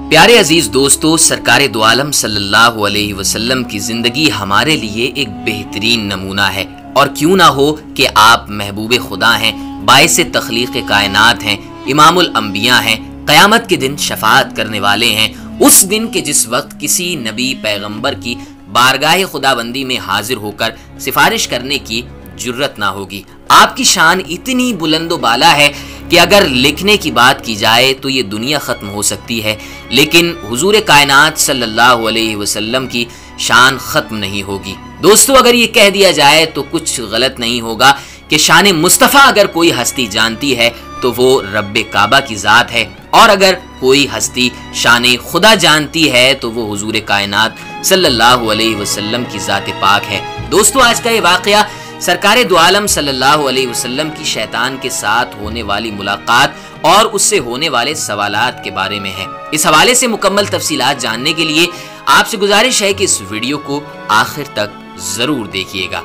प्यारे अजीज दोस्तों, सरकारे दो आलम सल्लल्लाहु अलैहि वसल्लम की जिंदगी हमारे लिए एक बेहतरीन नमूना है। और क्यों ना हो कि आप महबूब खुदा हैं, बाइस तख्लीक कायनात हैं, इमामुल अंबिया हैं, क़यामत के दिन शफाअत करने वाले हैं। उस दिन के जिस वक्त किसी नबी पैगंबर की बारगाह खुदाबंदी में हाजिर होकर सिफारिश करने की जुर्रत ना होगी। आपकी शान इतनी बुलंदो बाला है कि अगर लिखने की बात की जाए तो ये दुनिया ख़त्म हो सकती है, लेकिन हुजूर कायनात सल्लल्लाहु अलैहि वसल्लम की शान ख़त्म नहीं होगी। दोस्तों, अगर ये कह दिया जाए तो कुछ गलत नहीं होगा कि शान मुस्तफ़ा अगर कोई हस्ती जानती है तो वो रब्बे काबा की ज़ात है, और अगर कोई हस्ती शान खुदा जानती है तो वो हुजूर कायनात सल्लल्लाहु अलैहि वसल्लम की ज़ात पाक है। दोस्तों, आज का ये वाक़या सरकारे दो आलम सल्लल्लाहु अलैहि वसल्लम की शैतान के साथ होने वाली मुलाकात और उससे होने वाले सवालात के बारे में है। इस हवाले से मुकम्मल तफसीलात जानने के लिए आपसे गुजारिश है कि इस वीडियो को आखिर तक जरूर देखिएगा।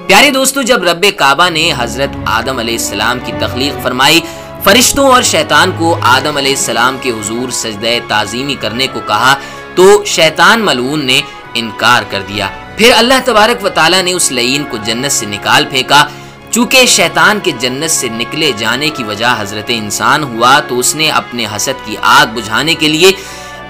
प्यारे दोस्तों, जब रब्बे काबा ने हजरत आदम अलैहिस्सलाम की तख्लीक फरमाई, फरिश्तों और शैतान को आदम अलैहिस्सलाम के हुजूर सजदे ताज़ीमी करने को कहा तो शैतान मलऊन ने इनकार कर दिया। फिर अल्लाह तबारक व तआला ने उस लईन को जन्नत से निकाल फेंका। चूंकि शैतान के जन्नत से निकले जाने की वजह हजरत इंसान हुआ, तो उसने अपने हसद की आग बुझाने के लिए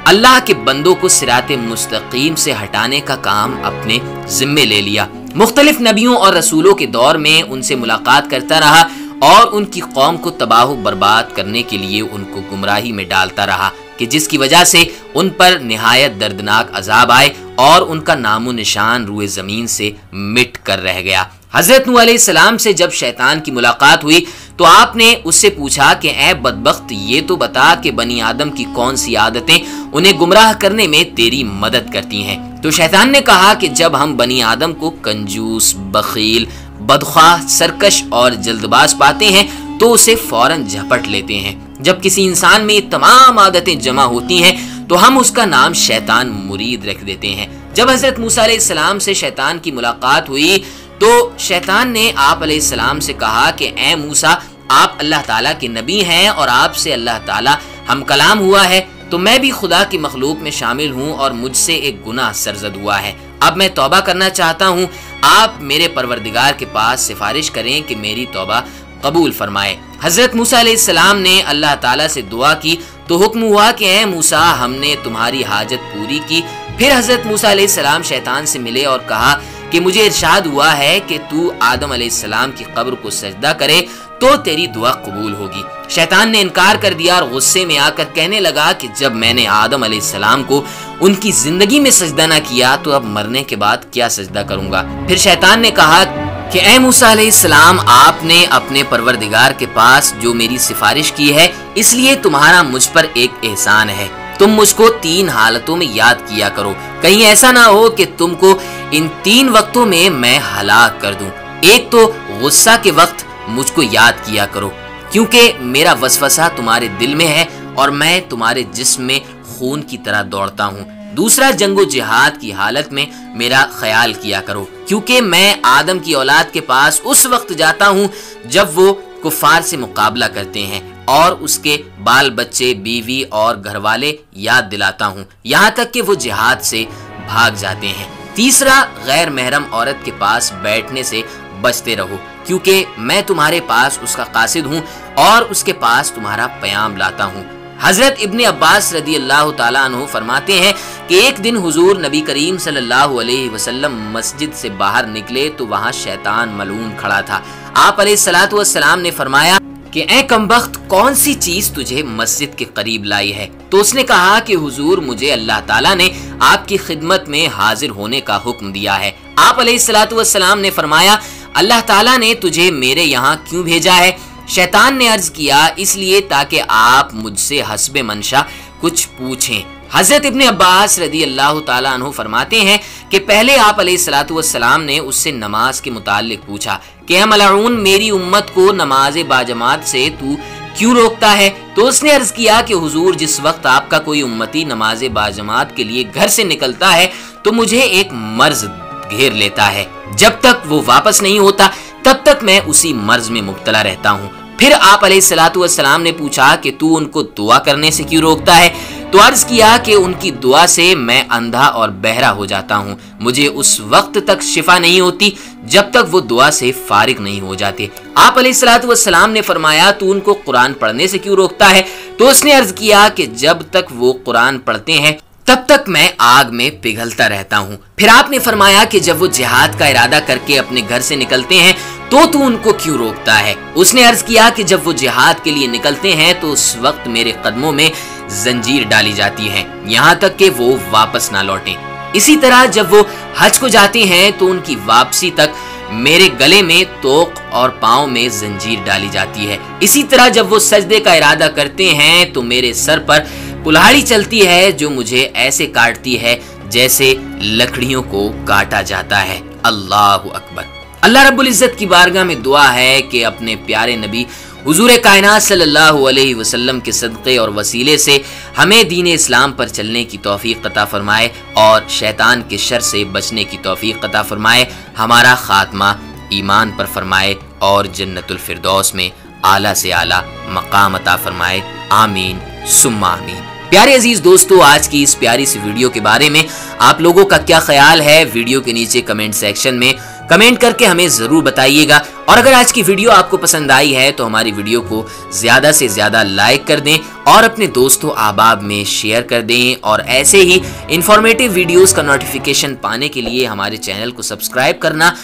अल्लाह के बंदों को सिराते मुस्तकीम से हटाने का काम अपने जिम्मे ले लिया। मुख्तलिफ नबियों और रसूलों के दौर में उनसे मुलाकात करता रहा और उनकी कौम को तबाह बर्बाद करने के लिए उनको गुमराही में डालता रहा, कि जिसकी वजह से उन पर निहायत दर्दनाक अजाब आए और उनका नामो निशान रूए ज़मीन से मिट कर रह गया। हज़रत नूह अलैहिस्सलाम से जब शैतान की मुलाकात हुई तो आपने उससे पूछा कि ऐ बदबख्त, ये तो बता कि बनी आदम की कौन सी आदतें उन्हें गुमराह करने में तेरी मदद करती हैं। तो शैतान ने कहा कि जब हम बनी आदम को कंजूस, बखील, बदख्वाह, सरकश और जल्दबाज पाते हैं तो उसे फौरन झपट लेते हैं। जब किसी इंसान में ये तमाम आदतें जमा होती हैं तो हम उसका नाम शैतान मुरीद रख देते हैं। जब हजरत मूसा अलैहिस्सलाम से शैतान की मुलाकात हुई तो शैतान ने आप अलैहिस्सलाम से कहा कि ए मूसा, आप अल्लाह ताला के नबी हैं और आपसे अल्लाह ताला हम कलाम हुआ है, तो मैं भी खुदा की मखलूक में शामिल हूँ और मुझसे एक गुनाह सरजद हुआ है। अब मैं तौबा करना चाहता हूँ। आप मेरे परवरदिगार के पास सिफारिश करें कि मेरी तौबा कबूल फरमाए। हजरत मूसा अलैहिस्सलाम ने अल्लाह ताला से दुआ की तो हुक्म हुआ कि ए मूसा, हमने तुम्हारी हाजत पूरी की। फिर हजरत मूसा अलैहिस्सलाम शैतान से मिले और कहा कि मुझे इरशाद हुआ है कि तू आदम अलैहिस्सलाम की कब्र को सजदा करे तो तेरी दुआ कबूल होगी। शैतान ने इनकार कर दिया और गुस्से में आकर कहने लगा कि जब मैंने आदम अलैहिस्सलाम को उनकी जिंदगी में सजदा ना किया तो अब मरने के बाद क्या सजदा करूंगा। फिर शैतान ने कहा कि ए मूसा अलैहिस्सलाम, आपने अपने परवरदिगार के पास जो मेरी सिफारिश की है, इसलिए तुम्हारा मुझ पर एक एहसान है। तुम मुझको 3 हालतों में याद किया करो, कहीं ऐसा ना हो कि तुमको इन 3 वक्तों में मैं हलाक कर दूं। एक तो गुस्सा के वक्त मुझको याद किया करो, क्योंकि मेरा वसवसा तुम्हारे दिल में है और मैं तुम्हारे जिस्म में खून की तरह दौड़ता हूँ। दूसरा, जंगो जिहाद की हालत में मेरा ख्याल किया करो, क्योंकि मैं आदम की औलाद के पास उस वक्त जाता हूँ जब वो कुफार से मुकाबला करते हैं और उसके बाल बच्चे, बीवी और घरवाले याद दिलाता हूँ, यहाँ तक कि वो जिहाद से भाग जाते हैं। तीसरा, गैर महरम औरत के पास बैठने से बचते रहो, क्योंकि मैं तुम्हारे पास उसका कासिद हूँ और उसके पास तुम्हारा प्याम लाता हूँ। हजरत इब्ने अब्बास रदी अल्लाह ताला अन्हु फरमाते हैं कि एक दिन हुजूर नबी करीम सल्लल्लाहु अलैहि वसल्लम मस्जिद से बाहर निकले तो वहाँ शैतान मलून खड़ा था। आप अलैहिस्सलातु वस्सलाम ने फरमाया कि ए कमबख्त, कौन सी चीज तुझे मस्जिद के करीब लाई है? तो उसने कहा कि हुजूर, मुझे अल्लाह ताला ने आपकी खिदमत में हाजिर होने का हुक्म दिया है। आप अलैहिस्सलातु वस्सलाम ने फरमाया, अल्लाह ताला ने तुझे मेरे यहाँ क्यों भेजा है? शैतान ने अर्ज किया, इसलिए ताकि आप मुझसे हस्बे मंशा कुछ पूछें। हजरत इब्ने अब्बास रदी अल्लाह ताला अन्हु फरमाते हैं कि पहले आप अलैहिस्सलातु वस्सलाम ने उससे नमाज के मुताल्लिक पूछा कि मलऊन, मेरी उम्मत को नमाज बाजमात से तू क्यों रोकता है? तो उसने अर्ज किया कि हुजूर, जिस वक्त आपका कोई उम्मती नमाज बाजमात के लिए घर से निकलता है तो मुझे एक मर्ज घेर लेता है। जब तक वो वापस नहीं होता तब तक मैं उसी मर्ज में मुब्तला रहता हूँ। फिर आप अलैहिस्सलातु वस्सलाम ने पूछा कि तू उनको दुआ करने से क्यों रोकता है? तो अर्ज किया कि उनकी दुआ से मैं अंधा और बहरा हो जाता हूँ, मुझे उस वक्त तक शिफा नहीं होती जब तक वो दुआ से फारिग नहीं हो जाते। आप अलैहिस्सलातु वस्सलाम ने फरमाया, तू उनको कुरान पढ़ने से क्यों रोकता है? तो उसने अर्ज किया कि जब तक वो कुरान पढ़ते हैं तब तक मैं आग में पिघलता रहता हूँ। फिर आपने फरमाया कि जब वो जिहाद का इरादा करके अपने घर से निकलते हैं तो तू उनको क्यों रोकता है? उसने अर्ज किया कि जब वो जिहाद के लिए निकलते हैं तो उस वक्त मेरे कदमों में जंजीर डाली जाती है, यहाँ तक कि वो वापस ना लौटें। इसी तरह जब वो हज को जाते हैं तो उनकी वापसी तक मेरे गले में तोक और पाँव में जंजीर डाली जाती है। इसी तरह जब वो सजदे का इरादा करते हैं तो मेरे सर पर कुल्हाड़ी चलती है जो मुझे ऐसे काटती है जैसे लकड़ियों को काटा जाता है। अल्लाहु अकबर। अल्लाह रब्बुल इज्जत की बारगाह में दुआ है कि अपने प्यारे नबी हुजूर कायनात सल्लल्लाहु अलैहि वसल्लम के सदक़े और वसीले से हमें दीन इस्लाम पर चलने की तौफीक अता फरमाए और शैतान के शर से बचने की तौफीक अता फरमाए, हमारा खात्मा ईमान पर फरमाए और जन्नतुल फिरदौस में आला से आला मकाम अता फरमाए। आमीन सुम्मा आमीन। प्यारे अजीज दोस्तों, आज की इस प्यारी सी वीडियो के बारे में आप लोगों का क्या ख्याल है? वीडियो के नीचे कमेंट सेक्शन में कमेंट करके हमें जरूर बताइएगा। और अगर आज की वीडियो आपको पसंद आई है तो हमारी वीडियो को ज्यादा से ज्यादा लाइक कर दें और अपने दोस्तों अहबाब में शेयर कर दें। और ऐसे ही इंफॉर्मेटिव वीडियोस का नोटिफिकेशन पाने के लिए हमारे चैनल को सब्सक्राइब करना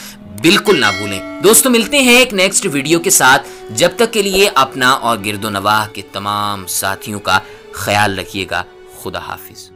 बिल्कुल ना भूलें। दोस्तों मिलते हैं एक नेक्स्ट वीडियो के साथ। जब तक के लिए अपना और गिरदो नवाह के तमाम साथियों का ख्याल रखिएगा। खुदा हाफिज।